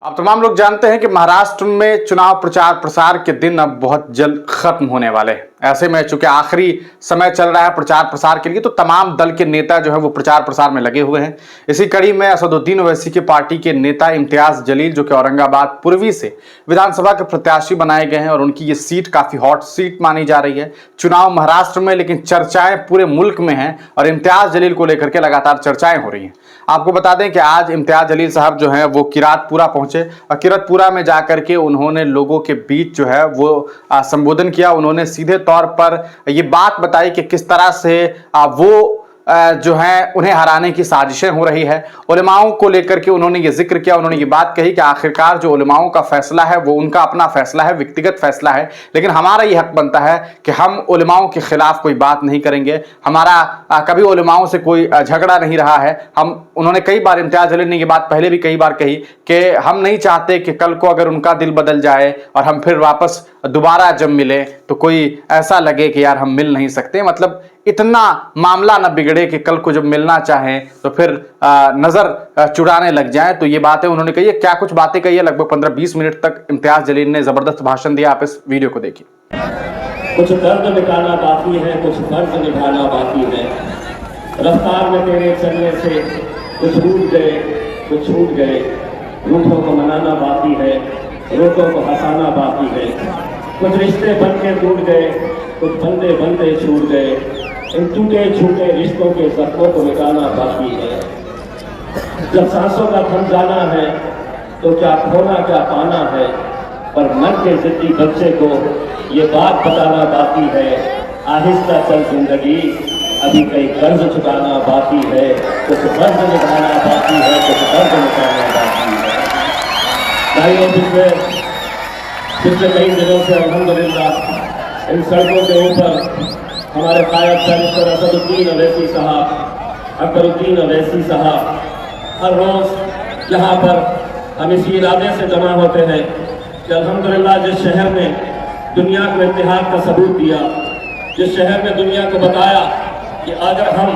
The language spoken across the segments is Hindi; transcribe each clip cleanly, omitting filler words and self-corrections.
आप तमाम लोग जानते हैं कि महाराष्ट्र में चुनाव प्रचार प्रसार के दिन अब बहुत जल्द खत्म होने वाले हैं। ऐसे में चूंकि आखिरी समय चल रहा है प्रचार प्रसार के लिए, तो तमाम दल के नेता जो है वो प्रचार प्रसार में लगे हुए हैं। इसी कड़ी में असदुद्दीन ओवैसी की पार्टी के नेता इम्तियाज जलील, जो कि औरंगाबाद पूर्वी से विधानसभा के प्रत्याशी बनाए गए हैं और उनकी ये सीट काफी हॉट सीट मानी जा रही है चुनाव महाराष्ट्र में, लेकिन चर्चाएं पूरे मुल्क में हैं और इम्तियाज जलील को लेकर के लगातार चर्चाएं हो रही हैं। आपको बता दें कि आज इम्तियाज जलील साहब जो है वो किरातपुरा पहुंचे और किरातपुरा में जाकर के उन्होंने लोगों के बीच जो है वो संबोधन किया। उन्होंने सीधे तौर पर ये बात बताई कि किस तरह से वो जो है उन्हें हराने की साजिशें हो रही है। उलेमाओं को लेकर के उन्होंने ये जिक्र किया। उन्होंने ये बात कही कि आखिरकार जो उलेमाओं का फैसला है वो उनका अपना फैसला है, व्यक्तिगत फैसला है, लेकिन हमारा ये हक बनता है कि हम उलेमाओं के खिलाफ कोई बात नहीं करेंगे। हमारा कभी उलेमाओं से कोई झगड़ा नहीं रहा है। उन्होंने कई बार, इम्तियाज जलील ने ये बात पहले भी कई बार कही कि हम नहीं चाहते कि कल को अगर उनका दिल बदल जाए और हम फिर वापस दोबारा जब मिले तो कोई ऐसा लगे कि यार हम मिल नहीं सकते, मतलब इतना मामला न बिगड़े कि कल को जब मिलना चाहें तो फिर नजर चुराने लग जाएं। तो ये बातें उन्होंने कही है। क्या कुछ बातें कही है, लगभग 15-20 मिनट तक इम्तियाज जलील ने जबरदस्त भाषण दिया। आप इस वीडियो को देखिए। कुछ दर्द मिटाना बाकी है, कुछ फर्ज निभाना बाकी है। रफ्तार में तेरे चलने से कुछ रूठ गए, कुछ छूट गए। रूठों को मनाना बाकी है, रोटों को हंसाना बाकी है। कुछ रिश्ते बन के टूट गए, कुछ बंदे बंदे छूट गए। इन टूटे छूटे रिश्तों के जख्मों को मिटाना बाकी है। जब सांसों का थम जाना है तो क्या खोना क्या पाना है, पर मन के जिद्दी बच्चे को ये बात बताना बाकी है। आहिस्ता चल जिंदगी, अभी कई कर्ज चुकाना बाकी है। कुछ फर्ज निभाना बाकी है, कुछ दर्द मिटाना बाकी है। भाइयों, पिछले कई दिनों से अल्हम्दुलिल्लाह इन सड़कों के ऊपर हमारे कायद बैरिस्टर असदुद्दीन ओवैसी साहब, अकबरुद्दीन ओवैसी साहब हर रोज यहाँ पर हम इसी इरादे से जमा होते हैं कि अल्हम्दुलिल्लाह जिस शहर में दुनिया को इत्तेहाद का सबूत दिया, जिस शहर में दुनिया को बताया कि अगर हम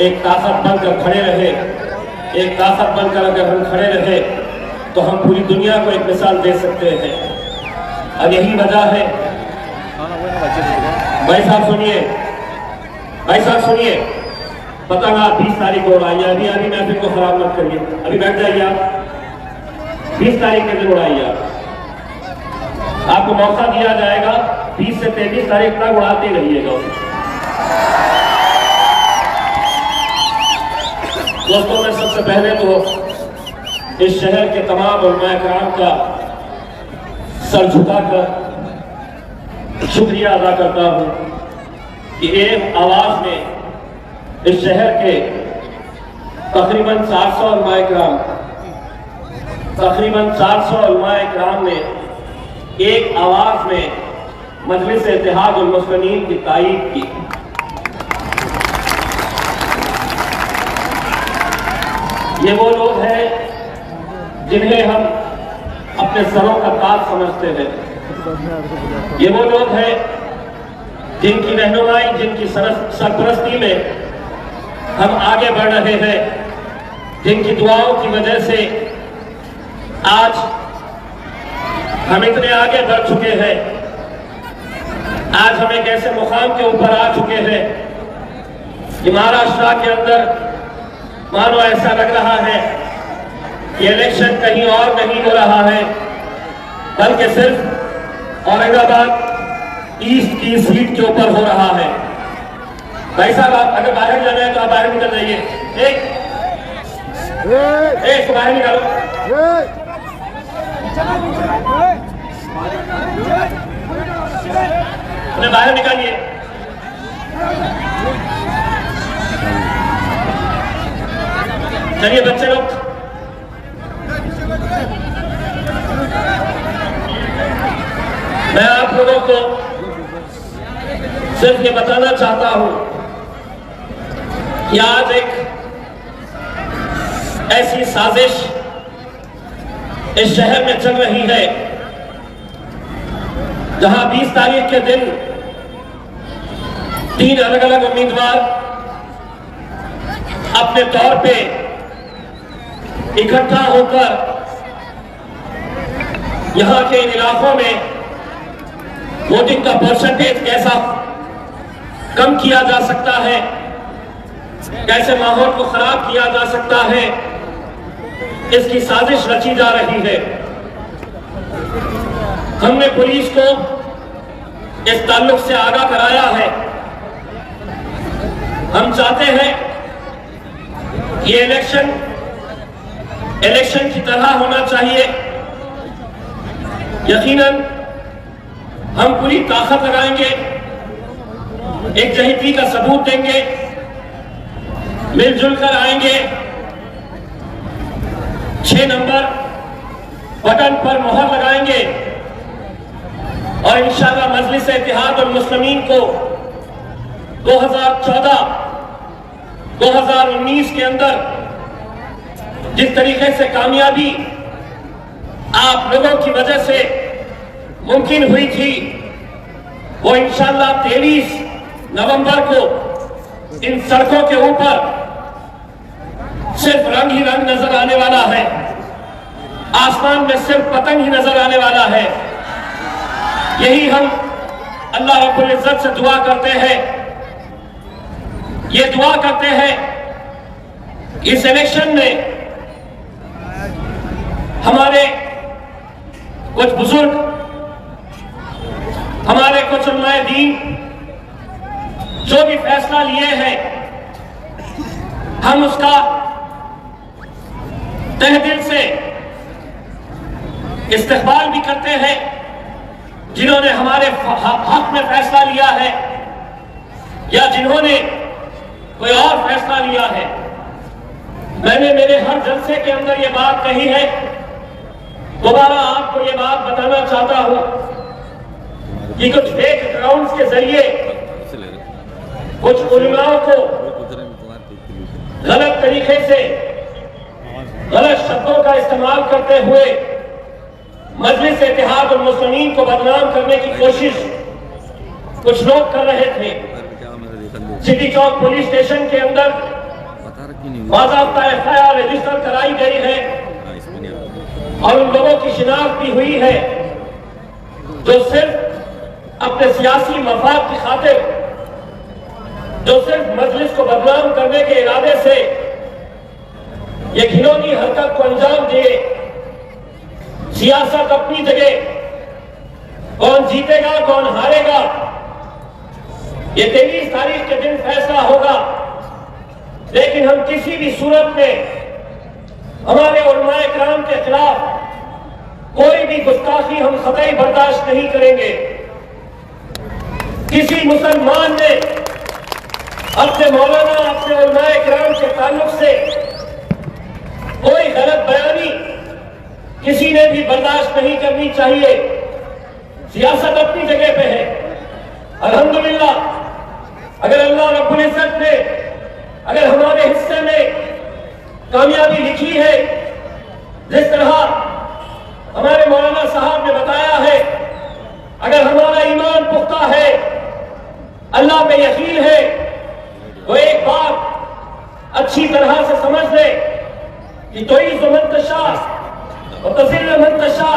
एक ताकत बनकर खड़े रहे, एक ताकत बनकर अगर हम खड़े रहे तो हम पूरी दुनिया को एक मिसाल दे सकते हैं। अब यही वजह है। भाई साहब सुनिए, भाई साहब सुनिए, पतंग आप 20 तारीख को उड़ाइए। अभी महफिल को खराब मत करिए, अभी बैठ जाइए आप। 20 तारीख के दिन उड़ाइए आपको मौका दिया जाएगा। 20 से 23 तारीख तक उड़ाते रहिएगा। दोस्तों, मैं सबसे पहले तो इस शहर के तमाम उलमाए किराम का सर झुकाकर शुक्रिया अदा करता हूं कि एक आवाज में इस शहर के तकरीबन 400 उलमाए किराम, तकरीबन 400 उलमाए किराम ने एक आवाज में मजलिस इत्तेहाद उल मुस्लिमीन की तायीद की। ये वो लोग हैं जिन्हें हम अपने सरों का ताज समझते हैं। ये वो लोग हैं जिनकी रहनुमाई, जिनकी सरपरस्ती में हम आगे बढ़ रहे हैं, जिनकी दुआओं की वजह से आज हम इतने आगे बढ़ चुके हैं। आज हम एक ऐसे मुकाम के ऊपर आ चुके हैं कि महाराष्ट्र के अंदर मानो ऐसा लग रहा है कि इलेक्शन कहीं और नहीं हो रहा है, बल्कि सिर्फ औरंगाबाद ईस्ट की सीट के ऊपर हो रहा है। भाई साहब, आप अगर बाहर जाना है तो आप बाहर निकल जाइए। एक बाहर निकालो। उन्हें बाहर निकालिए। चलिए बच्चे लोग, मैं आप लोगों को सिर्फ ये बताना चाहता हूं कि आज एक ऐसी साजिश इस शहर में चल रही है जहां 20 तारीख के दिन 3 अलग अलग उम्मीदवार अपने तौर पे इकट्ठा होकर यहाँ के इन इलाकों में वोटिंग का परसेंटेज कैसा कम किया जा सकता है, कैसे माहौल को खराब किया जा सकता है, इसकी साजिश रची जा रही है। हमने पुलिस को इस ताल्लुक से आगाह कराया है। हम चाहते हैं कि इलेक्शन की तरह होना चाहिए। यकीनन हम पूरी ताकत लगाएंगे, एकजहती का सबूत देंगे, मिलजुल कर आएंगे, 6 नंबर बटन पर मोहर लगाएंगे और इंशाअल्लाह मजलिस इत्तेहाद और मुस्लिमीन को 2014-2019 के अंदर जिस तरीके से कामयाबी आप लोगों की वजह से मुमकिन हुई थी, वो इंशाअल्लाह 23 नवंबर को इन सड़कों के ऊपर सिर्फ रंग ही रंग नजर आने वाला है, आसमान में सिर्फ पतंग ही नजर आने वाला है। यही हम अल्लाह रब्बुल इज्जत से दुआ करते हैं। ये दुआ करते हैं इस इलेक्शन में हमारे कुछ बुजुर्ग, हमारे कुछ उलमाए दीन जो भी फैसला लिए हैं, हम उसका तहे दिल से इस्तेकबाल भी करते हैं। जिन्होंने हमारे हक में फैसला लिया है या जिन्होंने कोई और फैसला लिया है, मैंने मेरे हर जलसे के अंदर ये बात कही है, दोबारा आपको ये बात बताना चाहता हूं कि कुछ फेक अकाउंट्स के जरिए कुछ उलमाओं को गलत तरीके से गलत शब्दों का इस्तेमाल करते हुए मजलिस इत्तेहाद और मुस्लिमीन को बदनाम करने की कोशिश कुछ लोग कर रहे थे। सिटी चौक पुलिस स्टेशन के अंदर बाज़ाब्ता एफआईआर रजिस्टर कराई गई है और उन लोगों की शिनाख्त भी हुई है जो सिर्फ अपने सियासी मफाद की खातिर, जो सिर्फ मजलिस को बदनाम करने के इरादे से ये घिनौनी हरकत को अंजाम दिए। सियासत अपनी जगह, कौन जीतेगा कौन हारेगा ये 23 तारीख के दिन फैसला होगा, लेकिन हम किसी भी सूरत में हमारे उलमाए किराम के खिलाफ कोई भी गुस्ताखी हम कतई बर्दाश्त नहीं करेंगे। किसी मुसलमान ने अपने मौलाना, अपने उलमाए किराम के ताल्लुक से कोई गलत बयानी किसी ने भी बर्दाश्त नहीं करनी चाहिए। सियासत अपनी जगह पे है। अल्हम्दुलिल्लाह, अगर अल्लाह रब्बुल इज्जत ने अगर हमारे हिस्से में कामयाबी लिखी है, जिस तरह हमारे मौलाना साहब ने बताया है, अगर हमारा ईमान पुख्ता है, अल्लाह पे यकीन है, तो एक बात अच्छी तरह से समझ ले कि तुइज़्ज़ु मन तशा व तुज़िल्लु मन तशा,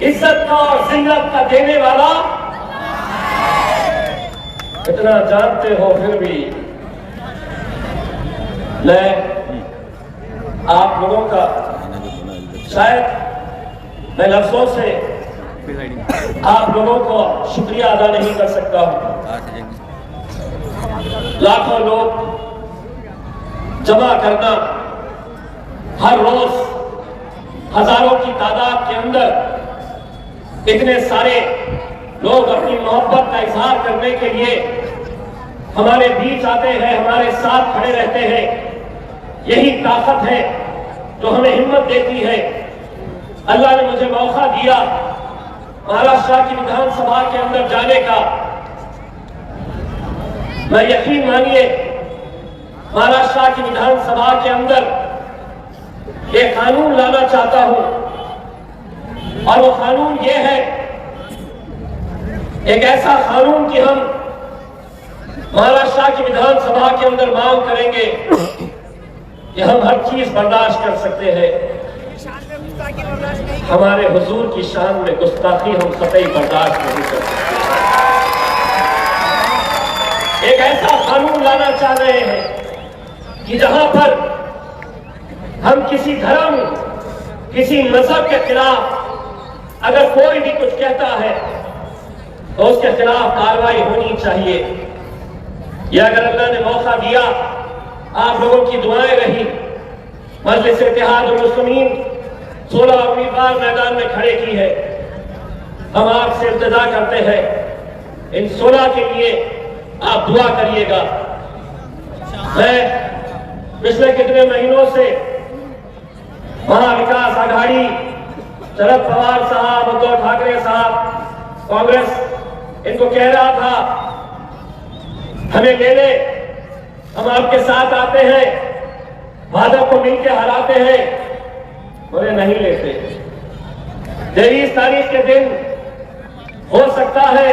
इज्जत का और जिल्लत का देने वाला। इतना जानते हो फिर भी मैं आप लोगों का शायद मैं लफ्जों से आप लोगों को शुक्रिया अदा नहीं कर सकता हूं। लाखों लोग जमा करना, हर रोज हजारों की तादाद के अंदर इतने सारे लोग अपनी मोहब्बत का इजहार करने के लिए हमारे बीच आते हैं, हमारे साथ खड़े रहते हैं। यही ताकत है जो हमें हिम्मत देती है। अल्लाह ने मुझे मौका दिया महाराष्ट्र की विधानसभा के अंदर जाने का। मैं यकीन मानिए महाराष्ट्र की विधानसभा के अंदर एक कानून लाना चाहता हूं और वो कानून ये है, एक ऐसा कानून कि हम महाराष्ट्र की विधानसभा के अंदर मांग करेंगे कि हम हर चीज बर्दाश्त कर सकते हैं। हमारे हुजूर की शान में गुस्ताखी हम कतई बर्दाश्त नहीं कर सकते। एक ऐसा कानून लाना चाह रहे हैं कि जहां पर हम किसी धर्म, किसी मजहब के खिलाफ अगर कोई भी कुछ कहता है तो उसके खिलाफ कार्रवाई होनी चाहिए। या अगर अल्लाह ने मौका दिया, आप लोगों की दुआएं रही, मजलिस इत्तेहादुल मुस्लिमीन 16 उम्मीदवार मैदान में खड़े की है। हम आपसे इल्तिजा करते हैं इन 16 के लिए आप दुआ करिएगा। मैं पिछले कितने महीनों से महाविकास आघाड़ी, शरद पवार साहब, उद्धव ठाकरे साहब, कांग्रेस इनको कह रहा था हमें ले ले, हम आपके साथ आते हैं, भाजपा को मिलकर हराते हैं। बोले नहीं लेते। 23 तारीख के दिन हो सकता है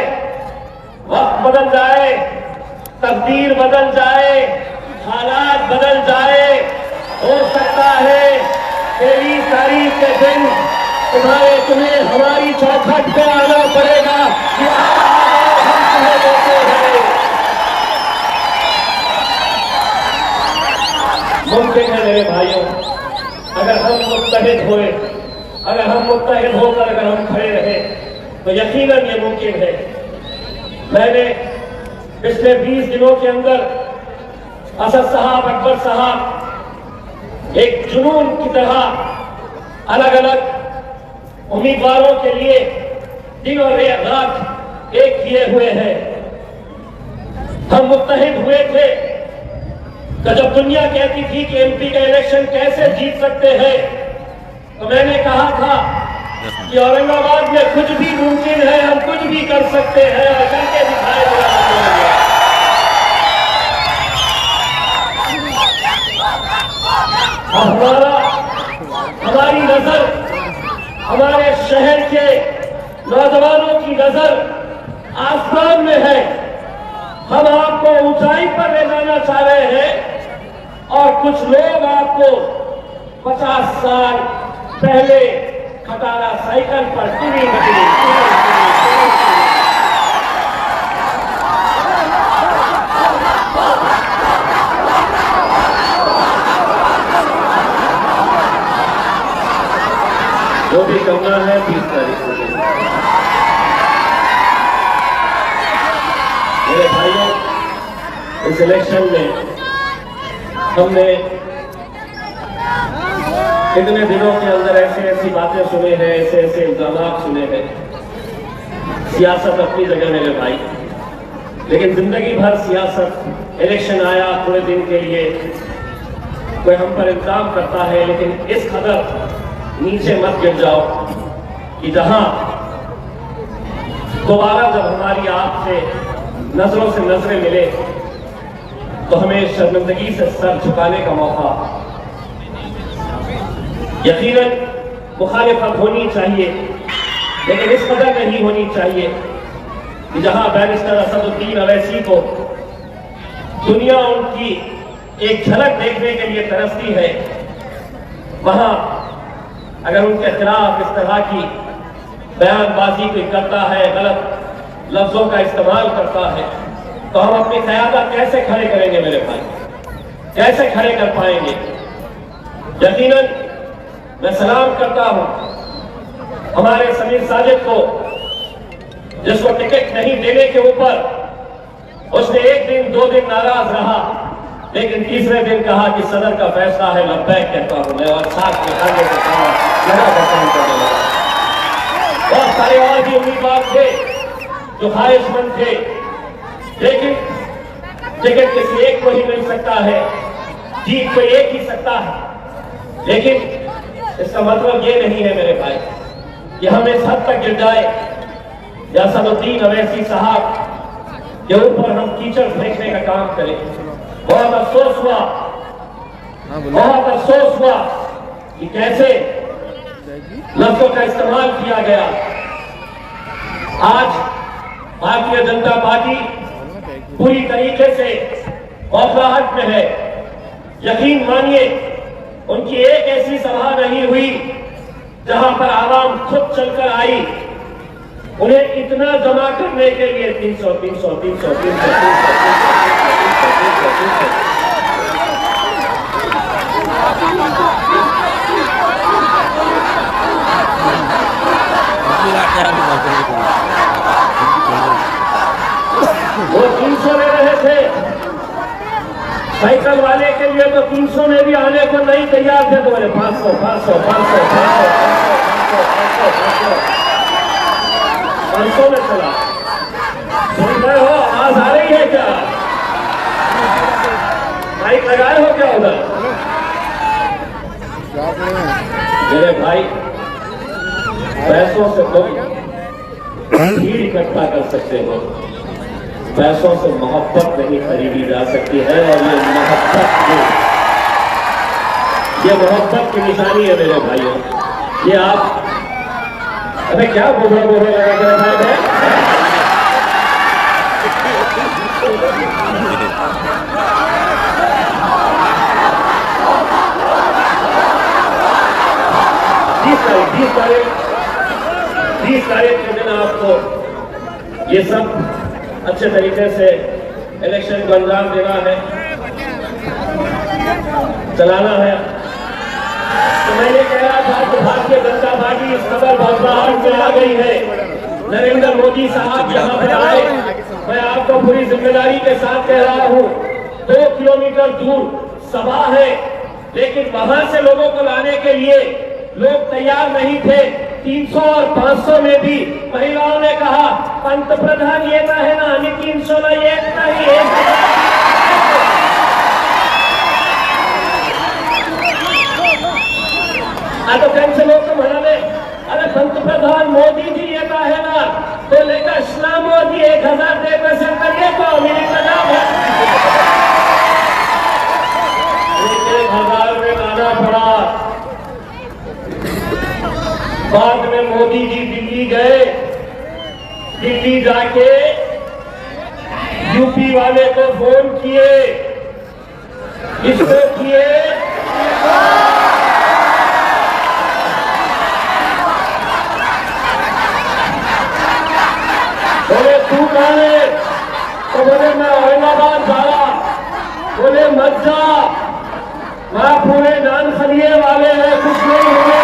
वक्त बदल जाए, तकदीर बदल जाए, हालात बदल जाए। हो सकता है 23 तारीख के दिन तुम्हें हमारी चौखट पे आना पड़ेगा कि हम तुम्हें देते हैं। मुमकिन है मेरे भाइयों, अगर हम मुत्तहिद हुए, अगर हम मुत्तहिद होकर अगर हम खड़े रहे तो यकीनन ये मुमकिन है। मैंने पिछले 20 दिनों के अंदर असद साहब, अकबर साहब एक जुनून की तरह अलग अलग उम्मीदवारों के लिए दिन और रात एक किए हुए हैं। हम मुत्तहिद हुए थे तो जब दुनिया कहती थी कि एमपी का इलेक्शन कैसे जीत सकते हैं, तो मैंने कहा था कि औरंगाबाद में कुछ भी मुमकिन है, हम कुछ भी कर सकते हैं और करके दिखाए देंगे। हमारी नजर हमारे शहर के नौजवानों की नजर आसमान में है। हम आपको ऊंचाई पर ले जाना चाह रहे हैं और कुछ लोग आपको 50 साल पहले खटारा साइकिल पर टीवी जो भी करना है 20 तारीख को। मेरे भाइयों, इस इलेक्शन में हमने कितने दिनों के अंदर ऐसी बातें सुने हैं, ऐसे इल्जाम सुने हैं। सियासत अपनी जगह मेरे भाई, लेकिन जिंदगी भर सियासत, इलेक्शन आया थोड़े दिन के लिए कोई हम पर इल्जाम करता है, लेकिन इस कदर नीचे मत गिर जाओ कि जहां दोबारा जब हमारी आपसे नजरों से नजरें मिले तो हमें शर्मिंदगी से सर झुकाने का मौका। यकीनन मुखालिफत होनी चाहिए, लेकिन इस कदर नहीं होनी चाहिए कि जहां बैरिस्टर असदुद्दीन अवैसी को दुनिया उनकी एक झलक देखने के लिए तरसती है, वहां अगर उनके खिलाफ इस तरह की बयानबाजी कोई करता है, गलत लफ्जों का इस्तेमाल करता है, तो हम अपनी क़यादत कैसे खड़े करेंगे मेरे भाई? कैसे खड़े कर पाएंगे? यकीनन मैं सलाम करता हूं हमारे समीर साजिद को, जिसको टिकट नहीं देने के ऊपर उसने 1 दिन 2 दिन नाराज रहा, लेकिन तीसरे दिन कहा कि सदर का फैसला है, लब्बैक कहता हूं मैं, और साथ में आगे से कहा काम करने लगा। बहुत सारे और भी उम्मीदवार थे जो ख्वाहिशमंद थे, लेकिन टिकट किसी एक को ही मिल सकता है, जीत कोई एक ही सकता है। लेकिन इसका मतलब ये नहीं है मेरे भाई कि हम इस हद तक गिर जाए या असदुद्दीन अवैसी साहब के ऊपर हम कीचड़ फेंकने का काम करें। बहुत अफसोस हुआ, बहुत अफसोस हुआ कि कैसे लफ्जों का इस्तेमाल किया गया। आज भारतीय जनता पार्टी पूरी तरीके से खौफलाहट में है। यकीन मानिए, उनकी एक ऐसी सभा नहीं हुई जहां पर आवाम खुद चलकर आई, उन्हें इतना जमा करने के लिए 300 300 300 300 वो 300 ले रहे थे। साइकिल वाले के लिए तो 300 में भी आने को नहीं तैयार थे, तो बोले 500 500 500 500 में चला। सुन रहे हो, आवाज आ रही है क्या? माइक लगाए हो क्या उधर? मेरे भाई, पैसों से तुम भीड़ इकट्ठा कर सकते हो, पैसों से मोहब्बत नहीं खरीदी जा सकती है। और ये मोहब्बत की निशानी है मेरे भाइयों। ये आप, अरे क्या बोल रहे हैं? बीस तारीख के दिन आपको ये सब अच्छे तरीके से इलेक्शन को अंजाम देना है, चलाना है। तो मैंने कह रहा था कि भारतीय जनता पार्टी इस कदर बदलाव में आ गई है। नरेंद्र मोदी साहब यहाँ पर आए, मैं आपको पूरी जिम्मेदारी के साथ कह रहा हूँ, 2 किलोमीटर दूर सभा है, लेकिन वहां से लोगों को लाने के लिए लोग तैयार नहीं थे। 300 और 500 में भी महिलाओं ने कहा, पंत प्रधान ये ना है ना, हमें 300 ना, ये नहीं तो कैसे लोग तो म्हणाले, अरे पंतप्रधान मोदी जी येत आहे ना, तो लेकर इस्लाम मोदी 1000 देत असेल तर येतो आम्ही, 1000 में लाना पड़ा। बाद में मोदी जी दिल्ली गए, दिल्ली जाके यूपी वाले को फोन किए, इसको किए, बोले तू कौन है? तो बोले मैं औरंगाबाद जा रहा। बोले मत जा, वहां पूरे नान खलिए वाले हैं, कुछ नहीं होने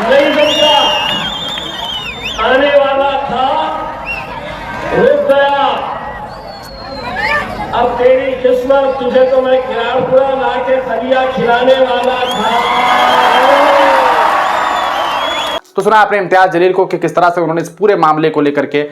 नहीं बनता, आने वाला था, रुक गया। अब तेरी किस्मत, तुझे तो मैं किराड़पुरा लाके खलिया खिलाने वाला था। तो सुना आपने इम्तियाज जलील को कि किस तरह से उन्होंने इस पूरे मामले को लेकर के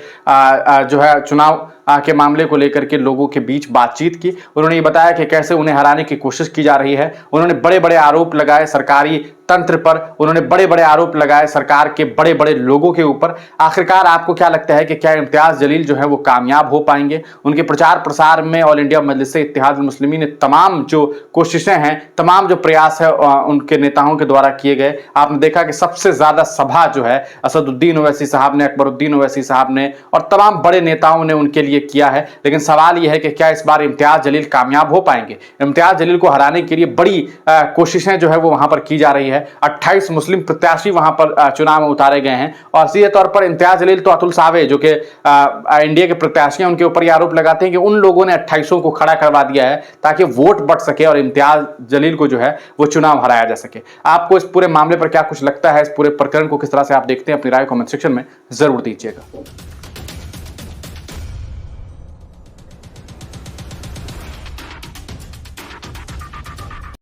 जो है चुनाव के मामले को लेकर के लोगों के बीच बातचीत की। उन्होंने ये बताया कि कैसे उन्हें हराने की कोशिश की जा रही है। उन्होंने बड़े बड़े आरोप लगाए सरकारी तंत्र पर, उन्होंने बड़े बड़े आरोप लगाए सरकार के बड़े बड़े लोगों के ऊपर। आखिरकार आपको क्या लगता है कि क्या इम्तियाज जलील जो है वो कामयाब हो पाएंगे? उनके प्रचार प्रसार में ऑल इंडिया मजलिस इत्तेहादुल मुस्लिमीन ने तमाम जो कोशिशें हैं, तमाम जो प्रयास है उनके नेताओं के द्वारा किए गए। आपने देखा कि सबसे ज्यादा सभा जो है असदुद्दीन ओवैसी साहब ने, अकबरुद्दीन ओवैसी साहब ने और तमाम बड़े नेताओं ने उनके लिए किया है। लेकिन सवाल यह है कि क्या इस बार इम्तियाज जलील कामयाब हो पाएंगे? इम्तियाज जलील को हराने के लिए बड़ी कोशिशें जो है वो वहां पर की जा रही है। 28 मुस्लिम प्रत्याशी वहां पर चुनाव में उतारे गए हैं और सीधे तौर पर इम्तियाज जलील तो अतुल सावे जो कि एनडीए के प्रत्याशी हैं, उनके ऊपर ये आरोप लगाते हैं कि उन लोगों ने 28 को खड़ा करवा दिया है ताकि वोट बढ़ सके और इम्तियाज जलील को जो है वो चुनाव हराया जा सके। आपको इस पूरे मामले पर क्या कुछ लगता है? इस पूरे प्रकरण को किस तरह से आप देखते हैं? अपनी राय कमेंट सेक्शन में जरूर दीजिएगा।